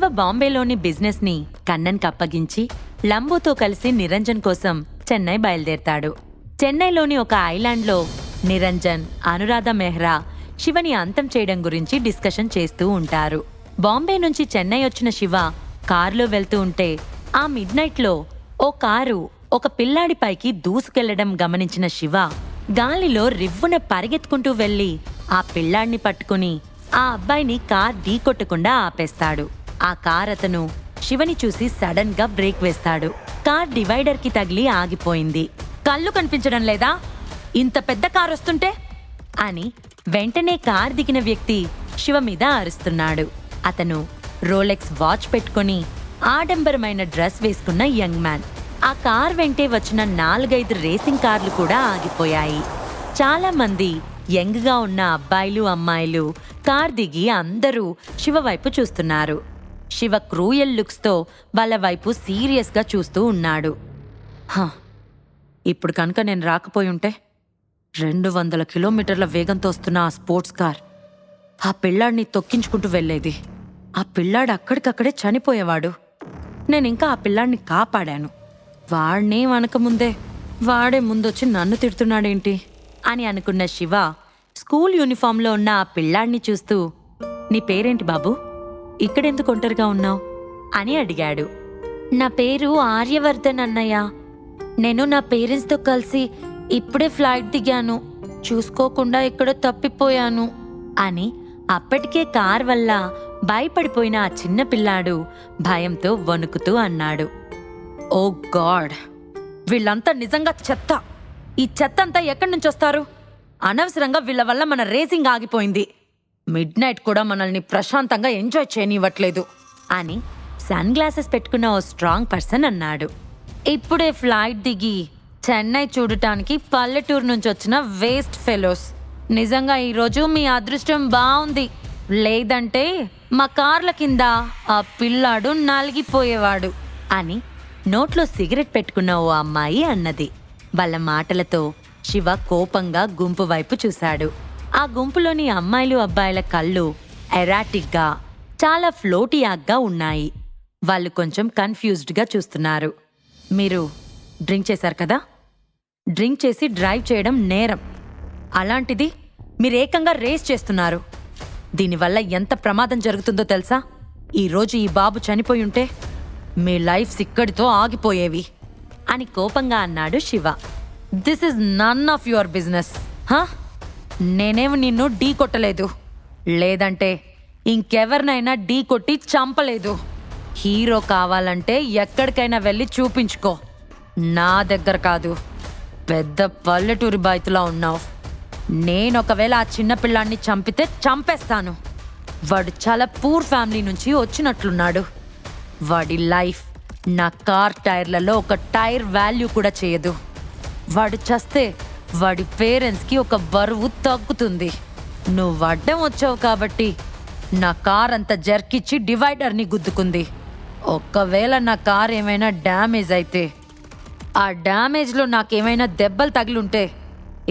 Shiva బాంబేలోని business ని కన్నన్కి అప్పగించి లంబుతో కలిసి నిరంజన్ కోసం చెన్నై బయలుదేరతాడు. చెన్నైలోని ఒక ఐలాండ్లో నిరంజన్, అనురాధ మెహ్రా శివని అంతం చేయడం గురించి డిస్కషన్ చేస్తూ ఉంటారు. బాంబే నుంచి చెన్నై వచ్చిన శివ కారులో వెళ్తూ ఉంటే ఆ మిడ్ నైట్లో ఓ కారు ఒక పిల్లాడిపైకి దూసుకెళ్లడం గమనించిన శివ గాలిలో రివ్వున పరిగెత్తుకుంటూ వెళ్లి ఆ పిల్లాడిని పట్టుకుని ఆ అబ్బాయిని కార్ ఢీకొట్టకుండా ఆపేస్తాడు. ఆ కార్ అతను శివని చూసి సడన్ గా బ్రేక్ వేస్తాడు. కార్ డివైడర్ కి తగిలి ఆగిపోయింది. కళ్ళు కనిపించడం లేదా? ఇంత పెద్ద కార్ వస్తుంటే అని వెంటనే కార్ దిగిన వ్యక్తి శివ మీద అరుస్తున్నాడు. అతను రోలెక్స్ వాచ్ పెట్టుకుని ఆడంబరమైన డ్రెస్ వేసుకున్న యంగ్ మ్యాన్. ఆ కార్ వెంటే వచ్చిన 4-5 రేసింగ్ కార్లు కూడా ఆగిపోయాయి. చాలా మంది యంగ్ గా ఉన్న అబ్బాయిలు, అమ్మాయిలు కార్ దిగి అందరూ శివ వైపు చూస్తున్నారు. శివ క్రూయల్ లుక్స్ తో వాళ్ళ వైపు సీరియస్ గా చూస్తూ ఉన్నాడు. ఇప్పుడు కనుక నేను రాకపోయి ఉంటే 200 కిలోమీటర్ల వేగంతో వస్తున్న ఆ స్పోర్ట్స్ కార్ ఆ పిల్లాడిని తొక్కించుకుంటూ వెళ్ళేది. ఆ పిల్లాడు అక్కడికక్కడే చనిపోయేవాడు. నేనింకా ఆ పిల్లాడిని కాపాడాను. వాడినే వనకముందే వాడే ముందొచ్చి నన్ను తిడుతున్నాడేంటి అని అనుకున్న శివ స్కూల్ యూనిఫామ్లో ఉన్న ఆ పిల్లాడిని చూస్తూ, నీ పేరేంటి బాబు? ఇక్కడెందుకు ఒంటరిగా ఉన్నావు అని అడిగాడు. నా పేరు ఆర్యవర్ధన్ అన్నయ్య. నేను నా పేరెంట్స్తో కలిసి ఇప్పుడే ఫ్లైట్ దిగాను. చూసుకోకుండా ఇక్కడ తప్పిపోయాను అని అప్పటికే కార్ వల్ల భయపడిపోయిన ఆ చిన్న పిల్లాడు భయంతో వణుకుతూ అన్నాడు. ఓ గాడ్, వీళ్ళంతా నిజంగా చెత్త. ఈ చెత్త అంతా ఎక్కడి నుంచి వస్తారు? అనవసరంగా వీళ్ళ వల్ల మన రేసింగ్ ఆగిపోయింది. మిడ్ నైట్ కూడా మనల్ని ప్రశాంతంగా ఎంజాయ్ చేయనివ్వట్లేదు అని సన్ గ్లాసెస్ పెట్టుకున్న ఓ స్ట్రాంగ్ పర్సన్ అన్నాడు. ఇప్పుడే ఫ్లైట్ దిగి చెన్నై చూడటానికి పల్లెటూరు నుంచి వచ్చిన వేస్ట్ ఫెలోస్. నిజంగా ఈరోజు మీ అదృష్టం బాగుంది. లేదంటే మా కార్ల కింద ఆ పిల్లాడు నలిగిపోయేవాడు అని నోట్లో సిగరెట్ పెట్టుకున్న ఓ అమ్మాయి అన్నది. వాళ్ళ మాటలతో శివ కోపంగా గుంపు వైపు చూశాడు. ఆ గుంపులోని అమ్మాయిలు, అబ్బాయిల కళ్ళు ఎరాటిక్గా, చాలా ఫ్లోటియాగ్గా ఉన్నాయి. వాళ్ళు కొంచెం కన్ఫ్యూజ్డ్గా చూస్తున్నారు. మీరు డ్రింక్ చేశారు కదా? డ్రింక్ చేసి డ్రైవ్ చేయడం నేరం. అలాంటిది మీరేకంగా రేస్ చేస్తున్నారు. దీనివల్ల ఎంత ప్రమాదం జరుగుతుందో తెలుసా? ఈరోజు ఈ బాబు చనిపోయి ఉంటే మీ లైఫ్స్ ఇక్కడితో ఆగిపోయేవి అని కోపంగా అన్నాడు Shiva. This is none of your business. నేనేమి నిన్ను ఢీ కొట్టలేదు, లేదంటే ఇంకెవరినైనా ఢీ కొట్టి చంపలేదు. హీరో కావాలంటే ఎక్కడికైనా వెళ్ళి చూపించుకో, నా దగ్గర కాదు. పెద్ద పల్లెటూరి బాయ్తులా ఉన్నావు. నేనొకవేళ ఆ చిన్నపిల్లాన్ని చంపితే చంపేస్తాను. వాడు చాలా పూర్ ఫ్యామిలీ నుంచి వచ్చినట్లున్నాడు. వాడి లైఫ్ నా కార్ టైర్లలో ఒక టైర్ వాల్యూ కూడా చేయదు. వాడు చస్తే వాడి పేరెంట్స్కి ఒక బరువు తగ్గుతుంది. నువ్వు అడ్డం వచ్చావు కాబట్టి నా కార్ అంత జర్కిచ్చి డివైడర్ని గుద్దుకుంది. ఒక్కవేళ నా కార్ ఏమైనా డ్యామేజ్ అయితే, ఆ డ్యామేజ్లో నాకేమైనా దెబ్బలు తగిలుంటే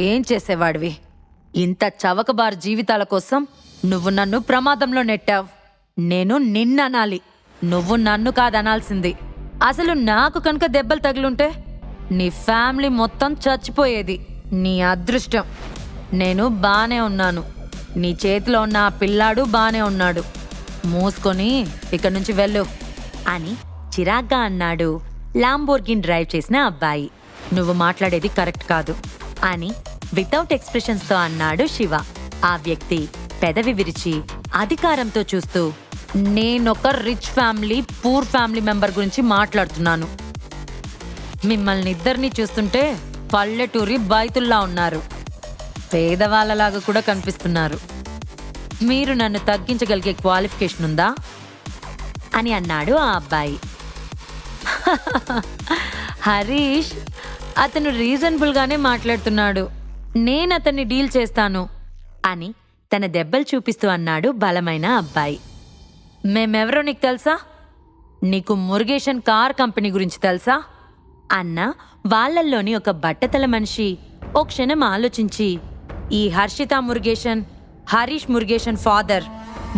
ఏం చేసేవాడివి? ఇంత చవకబారు జీవితాల కోసం నువ్వు నన్ను ప్రమాదంలో నెట్టావు. నేను నిన్ననాలి, నువ్వు నన్ను కాదనాల్సింది. అసలు నాకు కనుక దెబ్బలు తగిలుంటే నీ ఫ్యామిలీ మొత్తం చచ్చిపోయేది. నీ అదృష్టం. నేను బానే ఉన్నాను. నీ చేతిలో ఉన్న ఆ పిల్లాడు బానే ఉన్నాడు. మూసుకొని ఇక్కడి నుంచి వెళ్ళు అని చిరాగ్గా అన్నాడు లాంబోర్గిన్ డ్రైవ్ చేసిన అబ్బాయి. నువ్వు మాట్లాడేది కరెక్ట్ కాదు అని వితౌట్ ఎక్స్ప్రెషన్స్తో అన్నాడు శివ. ఆ వ్యక్తి పెదవి విరిచి అధికారంతో చూస్తూ, నేనొక rich family, poor family member గురించి మాట్లాడుతున్నాను. మిమ్మల్ని ఇద్దరిని చూస్తుంటే పల్లెటూరి బాయ్తుల్లా ఉన్నారు. పేదవాళ్ళలాగా కూడా కనిపిస్తున్నారు. మీరు నన్ను తగ్గించగలిగే క్వాలిఫికేషన్ ఉందా అని అన్నాడు ఆ అబ్బాయి. హరీష్, అతను రీజనబుల్గానే మాట్లాడుతున్నాడు. నేను అతన్ని డీల్ చేస్తాను అని తన దెబ్బలు చూపిస్తూ అన్నాడు బలమైన అబ్బాయి. మేమెవరో నీకు తెలుసా? నీకు మురుగేషన్ కార్ కంపెనీ గురించి తెలుసా అన్న వాళ్ళల్లోని ఒక బట్టతల మనిషి ఓ క్షణం ఆలోచించి, ఈ హర్షిత మురుగేషన్, హరీష్ మురుగేషన్ ఫాదర్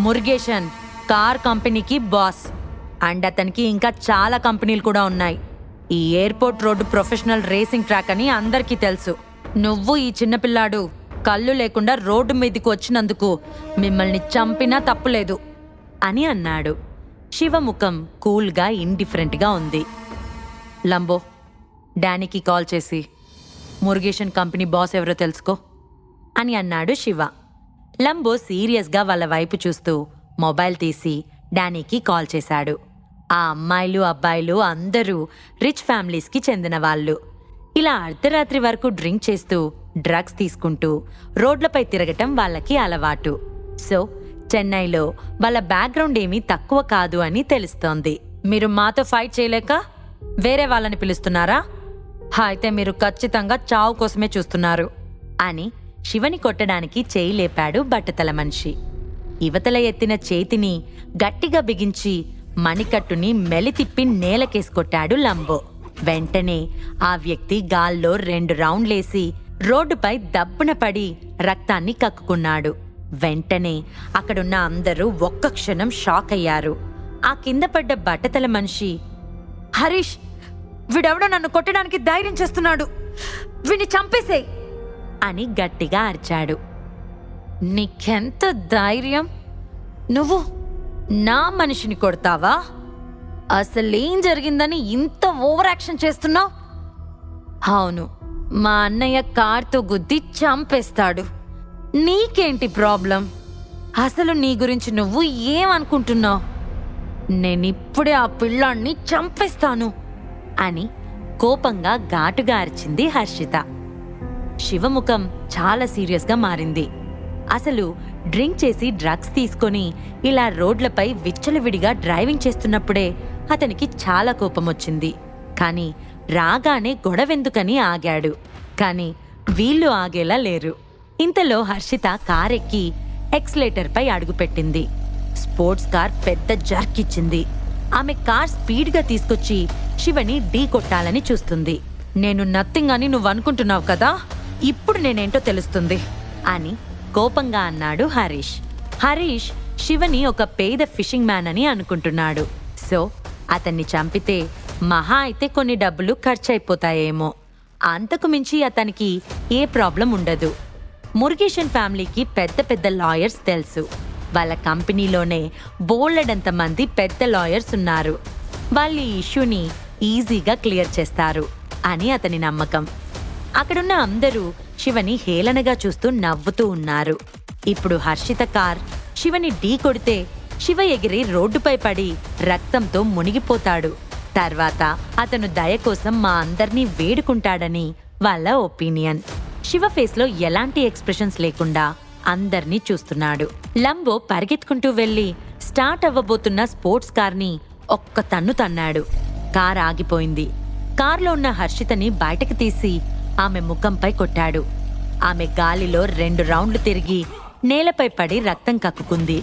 మురుగేషన్ కార్ కంపెనీకి బాస్. అండ్ అతనికి ఇంకా చాలా కంపెనీలు కూడా ఉన్నాయి. ఈ airport road professional racing track అని అందరికీ తెలుసు. నువ్వు ఈ చిన్నపిల్లాడు కళ్ళు లేకుండా రోడ్డు మీదకి వచ్చినందుకు మిమ్మల్ని చంపినా తప్పులేదు అని అన్నాడు. శివముఖం కూల్గా ఇండిఫరెంట్గా ఉంది. లంబో, డానీకి కాల్ చేసి మురుగేషన్ కంపెనీ బాస్ ఎవరో తెలుసుకో అని అన్నాడు శివ. లంబో సీరియస్గా వాళ్ళ వైపు చూస్తూ మొబైల్ తీసి డానీకి కాల్ చేశాడు. ఆ అమ్మాయిలు అబ్బాయిలు అందరూ రిచ్ ఫ్యామిలీస్కి చెందిన వాళ్ళు. ఇలా అర్ధరాత్రి వరకు డ్రింక్ చేస్తూ డ్రగ్స్ తీసుకుంటూ రోడ్లపై తిరగటం వాళ్ళకి అలవాటు. సో చెన్నైలో వాళ్ళ బ్యాక్గ్రౌండ్ ఏమీ తక్కువ కాదు అని తెలుస్తోంది. మీరు మాతో ఫైట్ చేయలేక వేరే వాళ్ళని పిలుస్తున్నారా? అయితే మీరు ఖచ్చితంగా చావు కోసమే చూస్తున్నారు అని శివని కొట్టడానికి చేయి లేపాడు బట్టతల మనిషి. యువతల ఎత్తిన చేతిని గట్టిగా బిగించి మణికట్టుని మెలితిప్పి నేలకేసుకొట్టాడు లంబో. వెంటనే ఆ వ్యక్తి గాల్లో 2 రౌండ్లేసి రోడ్డుపై దబ్బున పడి రక్తాన్ని కక్కుకున్నాడు. వెంటనే అక్కడున్న అందరూ ఒక్క క్షణం షాక్ అయ్యారు. ఆ కింద పడ్డ బట్టతల మనిషి, హరీష్, వీడెవడో నన్ను కొట్టడానికి ధైర్యం చేస్తున్నాడు, వీడిని చంపేసేయ్ అని గట్టిగా అరిచాడు. నీకెంత ధైర్యం? నువ్వు నా మనిషిని కొడతావా? అసలేం జరిగిందని ఇంత ఓవర్ యాక్షన్ చేస్తున్నావు? అవును, మా అన్నయ్య కార్తో గుద్ది చంపేస్తాడు. నీకేంటి ప్రాబ్లం? అసలు నీ గురించి నువ్వు ఏమనుకుంటున్నావు? నేనిప్పుడే ఆ పిల్లాన్ని చంపేస్తాను అని కోపంగా ఘాటుగా అరిచింది హర్షిత. శివముఖం చాలా సీరియస్గా మారింది. అసలు డ్రింక్ చేసి డ్రగ్స్ తీసుకొని ఇలా రోడ్లపై విచ్చలవిడిగా డ్రైవింగ్ చేస్తున్నప్పుడే అతనికి చాలా కోపం వచ్చింది. కానీ రాగానే గొడవెందుకని ఆగాడు. కానీ వీళ్ళు ఆగేలా లేరు. ఇంతలో హర్షిత కారెక్కి ఎక్స్లేటర్పై అడుగుపెట్టింది. స్పోర్ట్స్ కార్ పెద్ద జర్క్ ఇచ్చింది. ఆమె కార్ స్పీడ్గా తీసుకొచ్చి శివని ఢీ కొట్టాలని చూస్తుంది. నేను నథింగ్ అని నువ్వు అనుకుంటున్నావు కదా, ఇప్పుడు నేనేంటో తెలుస్తుంది అని కోపంగా అన్నాడు హరీష్. హరీష్ శివని ఒక పేద ఫిషింగ్ మ్యాన్ అని అనుకుంటున్నాడు. సో అతన్ని చంపితే మహా అయితే కొన్ని డబ్బులు ఖర్చయిపోతాయేమో, అంతకు మించి అతనికి ఏ ప్రాబ్లం ఉండదు. మురుగేషన్ ఫ్యామిలీకి పెద్ద పెద్ద లాయర్స్ తెలుసు. వాళ్ళ కంపెనీలోనే బోలెడంత మంది పెద్ద లాయర్స్ ఉన్నారు. వాళ్ళు ఈ ఇష్యూని ఈజీగా క్లియర్ చేస్తారు అని అతని నమ్మకం. అక్కడున్న అందరూ శివని హేళనగా చూస్తూ నవ్వుతూ ఉన్నారు. ఇప్పుడు హర్షిత కార్ శివని ఢీ కొడితే శివ ఎగిరి రోడ్డుపై పడి రక్తంతో మునిగిపోతాడు. తర్వాత అతను దయ కోసం మా అందర్నీ వేడుకుంటాడని వాళ్ళ ఒపీనియన్. శివ ఫేస్లో ఎలాంటి ఎక్స్ప్రెషన్స్ లేకుండా అందర్నీ చూస్తున్నాడు. లంబో పరిగెత్తుకుంటూ వెళ్లి స్టార్ట్ అవ్వబోతున్న స్పోర్ట్స్ కార్ని ఒక్క తన్ను తన్నాడు. కార్ ఆగిపోయింది. కార్లో ఉన్న హర్షితని బయటకు తీసి ఆమె ముఖంపై కొట్టాడు. ఆమె గాలిలో 2 రౌండ్లు తిరిగి నేలపై పడి రక్తం కక్కుకుంది.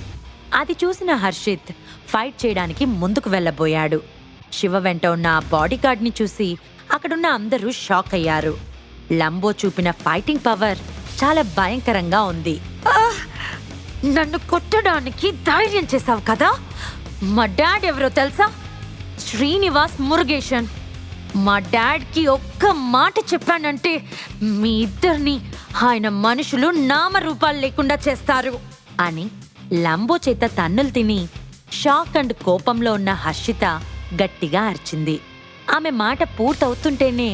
అది చూసిన హర్షిత్ ఫైట్ చేయడానికి ముందుకు వెళ్లబోయాడు. శివ వెంట ఉన్న ఆ బాడీగార్డ్ని చూసి అక్కడున్న అందరూ షాక్ అయ్యారు. లంబో చూపిన ఫైటింగ్ పవర్ చాలా భయంకరంగా ఉంది. నన్ను కొట్టడానికి ధైర్యం చేశావు కదా? మా డాడ్ ఎవరో తెలుసా? శ్రీనివాస్ మురుగేషన్. మా డాడ్కి ఒక్క మాట చెప్పానంటే మీ ఇద్దరిని ఆయన మనుషులు నామరూపాలు లేకుండా చేస్తారు అని లంబో చేత తన్నులు తిని షాక్ అండ్ కోపంలో ఉన్న హర్షిత గట్టిగా అరిచింది. ఆమె మాట పూర్తవుతుంటేనే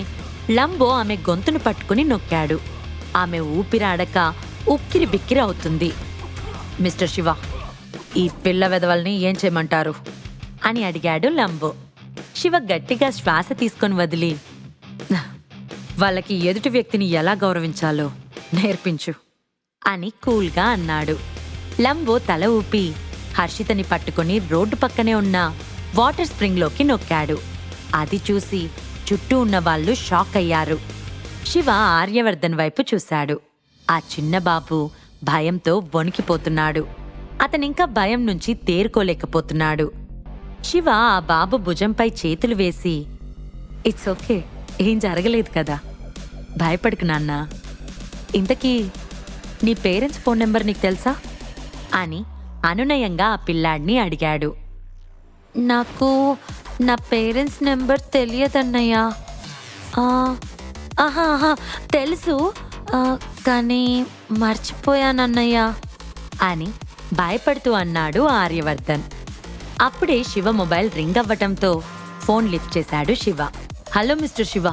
లంబో ఆమె గొంతును పట్టుకుని నొక్కాడు. ఆమె ఊపిరాడక ఉక్కిరి బిక్కిరి అవుతుంది. మిస్టర్ శివ, ఈ పిల్ల వెధవల్ని ఏం చేయమంటారు అని అడిగాడు లంబో. శివ గట్టిగా శ్వాస తీసుకొని వదిలి, వాళ్ళకి ఎదుటి వ్యక్తిని ఎలా గౌరవించాలో నేర్పించు అని కూల్గా అన్నాడు. లంబో తల ఊపి హర్షితని పట్టుకుని రోడ్డు పక్కనే ఉన్న వాటర్ స్ప్రింగ్లోకి నొక్కాడు. అది చూసి చుట్టూ ఉన్న వాళ్ళు షాక్ అయ్యారు. శివ ఆర్యవర్ధన్ వైపు చూశాడు. ఆ చిన్న బాబు భయంతో వణికిపోతున్నాడు. అతనింకా భయం నుంచి తేరుకోలేకపోతున్నాడు. శివ ఆ బాబు భుజంపై చేతులు వేసి, ఇట్స్ ఓకే, ఏం జరగలేదు కదా, భయపడకు నాన్నా. ఇంతకీ నీ పేరెంట్స్ ఫోన్ నెంబర్ నీకు తెలుసా అని అనునయంగా ఆ పిల్లాడిని అడిగాడు. నాకు నా పేరెంట్స్ నెంబర్ తెలియదన్నయ్యా. ఆ, ఆహా తెలుసు, ఆ, కానీ మర్చిపోయానన్నయ్యా అని భయపడుతూ అన్నాడు ఆర్యవర్ధన్. అప్పుడే శివ మొబైల్ రింగ్ అవ్వటంతో ఫోన్ లిఫ్ట్ చేశాడు శివ. హలో మిస్టర్ శివ,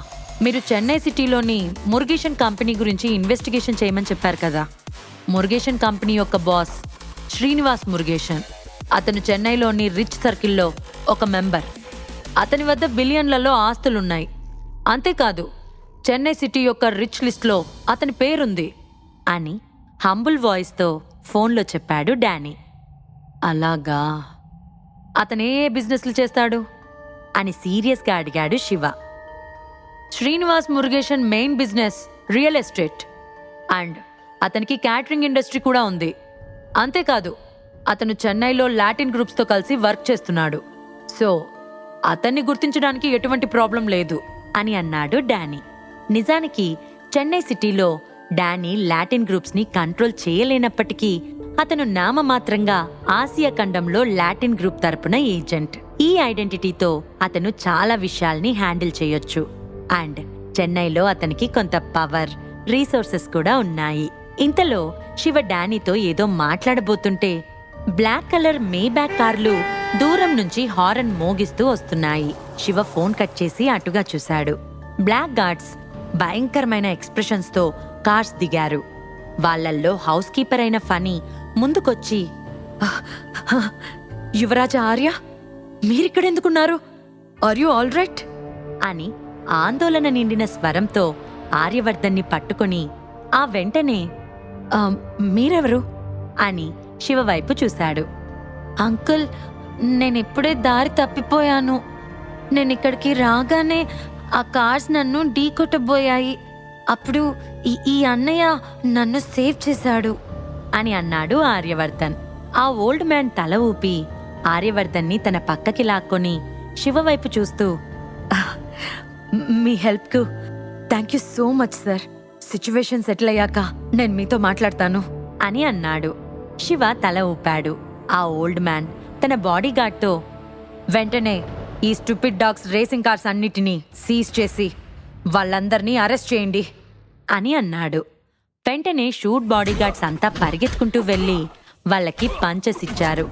మీరు చెన్నై సిటీలోని మురుగేషన్ కంపెనీ గురించి ఇన్వెస్టిగేషన్ చేయమని చెప్పారు కదా. మురుగేషన్ కంపెనీ యొక్క బాస్ శ్రీనివాస్ మురుగేషన్. అతను చెన్నైలోని రిచ్ సర్కిల్లో ఒక మెంబర్. అతని వద్ద బిలియన్లలో ఆస్తులున్నాయి. అంతేకాదు, చెన్నై సిటీ యొక్క రిచ్ లిస్ట్లో అతని పేరుంది అని హంబుల్ వాయిస్తో ఫోన్లో చెప్పాడు డానీ. అలాగా, అతనే బిజినెస్లు చేస్తాడు అని సీరియస్గా అడిగాడు Shiva. Srinivas Murugesan main business real estate and అతనికి క్యాటరింగ్ ఇండస్ట్రీ కూడా ఉంది. అంతేకాదు, అతను చెన్నైలో లాటిన్ గ్రూప్స్తో కలిసి వర్క్ చేస్తున్నాడు. సో అతన్ని గుర్తించడానికి ఎటువంటి ప్రాబ్లం లేదు అని అన్నాడు డానీ. నిజానికి చెన్నై సిటీలో డానీ లాటిన్ గ్రూప్స్ని కంట్రోల్ చేయలేనప్పటికీ అతను నామమాత్రంగా ఆసియా ఖండంలో లాటిన్ గ్రూప్ తరపున ఏజెంట్. ఈ ఐడెంటిటీతో అతను చాలా విషయాల్ని హ్యాండిల్ చేయొచ్చు. అండ్ చెన్నైలో అతనికి కొంత పవర్, రీసోర్సెస్ కూడా ఉన్నాయి. ఇంతలో శివ డానీతో ఏదో మాట్లాడబోతుంటే బ్లాక్ కలర్ మేబ్యాక్ కార్లు దూరం నుంచి హారన్ మోగిస్తూ వస్తున్నాయి. శివ ఫోన్ కట్ చేసి అటుగా చూశాడు. బ్లాక్ గార్డ్స్ భయంకరమైన ఎక్స్ప్రెషన్స్తో కార్స్ దిగారు. వాళ్లల్లో హౌస్ కీపర్ అయిన ఫనీ ముందుకొచ్చి, యువరాజ ఆర్య, మీరిక్కడెందుకున్నారు? ఆర్ యు ఆల్ రైట్ అని ఆందోళన నిండిన స్వరంతో ఆర్యవర్ధన్ని పట్టుకొని ఆ వెంటనే మీరెవరు అని శివ వైపు చూశాడు. అంకుల్, నేనిప్పుడే దారి తప్పిపోయాను. నేనిక్కడికి రాగానే ఆ కార్స్ నన్ను ఢీకొట్టబోయాయి. అప్పుడు ఈ అన్నయ్య నన్ను సేవ్ చేశాడు అని అన్నాడు ఆర్యవర్ధన్. ఆ ఓల్డ్ మ్యాన్ తల ఊపి ఆర్యవర్ధన్ని తన పక్కకి లాక్కొని శివ వైపు చూస్తూ, మీ హెల్ప్కు thank you so much sir. Situation settle అయ్యాక నేను మీతో మాట్లాడతాను అని అన్నాడు. శివ తల ఊపాడు. ఆ ఓల్డ్ మ్యాన్ తన బాడీగార్డ్తో, వెంటనే ఈ స్టూపిడ్ డాగ్స్ రేసింగ్ కార్స్ అన్నిటినీ సీజ్ చేసి వాళ్ళందర్నీ అరెస్ట్ చేయండి అని అన్నాడు. వెంటనే షూట్ బాడీగార్డ్స్ అంతా పరిగెత్తుకుంటూ వెళ్ళి వాళ్ళకి పంచెస్ ఇచ్చారు.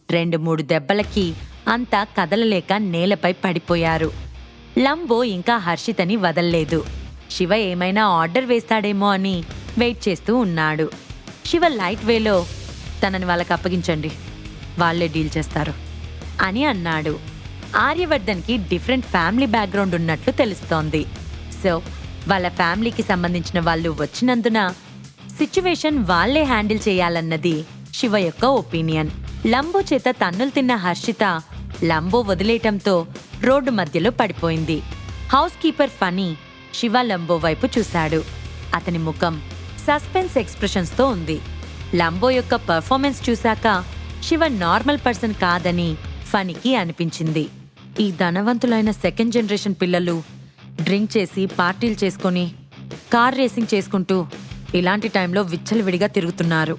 2-3 దెబ్బలకి అంతా కదలలేక నేలపై పడిపోయారు. లంబో ఇంకా హర్షితని వదల్లేదు. శివ ఏమైనా ఆర్డర్ వేస్తాడేమో అని వెయిట్ చేస్తూ ఉన్నాడు. శివ లైట్ వేలో, తనని వాళ్ళకి అప్పగించండి, వాళ్లే డీల్ చేస్తారు అని అన్నాడు. ఆర్యవర్ధన్కి డిఫరెంట్ ఫ్యామిలీ బ్యాక్గ్రౌండ్ ఉన్నట్లు తెలుస్తోంది. సో వాళ్ళ ఫ్యామిలీకి సంబంధించిన వాళ్ళు వచ్చినందున సిచ్యువేషన్ వాళ్లే హ్యాండిల్ చేయాలన్నది శివ యొక్క ఒపీనియన్. లంబో చేత తన్నులు తిన్న హర్షిత లంబో వదిలేయటంతో రోడ్డు మధ్యలో పడిపోయింది. హౌస్ కీపర్ ఫనీ శివ లంబో వైపు చూశాడు. అతని ముఖం సస్పెన్స్ ఎక్స్ప్రెషన్స్తో ఉంది. లంబో యొక్క పర్ఫార్మెన్స్ చూశాక శివ నార్మల్ పర్సన్ కాదని ఫనీకి అనిపించింది. ఈ ధనవంతులైన సెకండ్ జనరేషన్ పిల్లలు డ్రింక్ చేసి పార్టీలు చేసుకొని కార్ రేసింగ్ చేసుకుంటూ ఇలాంటి టైంలో విచ్చలవిడిగా తిరుగుతున్నారు.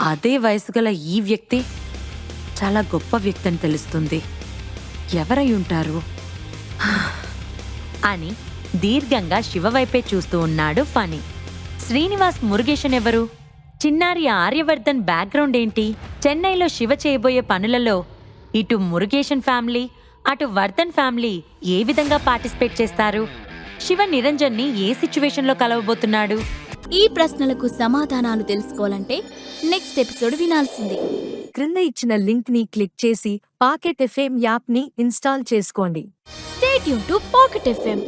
అదే వయసు గల ఈ వ్యక్తి చాలా గొప్ప వ్యక్తి అని తెలుస్తుంది. ఎవరై ఉంటారు అని దీర్ఘంగా శివ వైపే చూస్తూ ఉన్నాడు ఫనీ. శ్రీనివాస్ మురుగేషన్ ఎవరు? చిన్నారి ఆర్యవర్ధన్ బ్యాక్గ్రౌండ్ ఏంటి? చెన్నైలో శివ చేయబోయే పనులలో ఇటు మురుగేషన్ ఫ్యామిలీ, అటు వర్ధన్ ఫ్యామిలీ ఏ విధంగా పార్టిసిపేట్ చేస్తారు? శివ నిరంజన్ని ఏ సిచ్యువేషన్లో కలవబోతున్నాడు? ఈ ప్రశ్నలకు సమాధానాలు తెలుసుకోవాలంటే నెక్స్ట్ ఎపిసోడ్ వినాల్సిందే. క్రింద ఇచ్చిన లింక్ ని క్లిక్ చేసి పాకెట్ ఎఫ్ఎం యాప్ ని ఇన్స్టాల్ చేసుకోండి. Stay tune to pocket FM.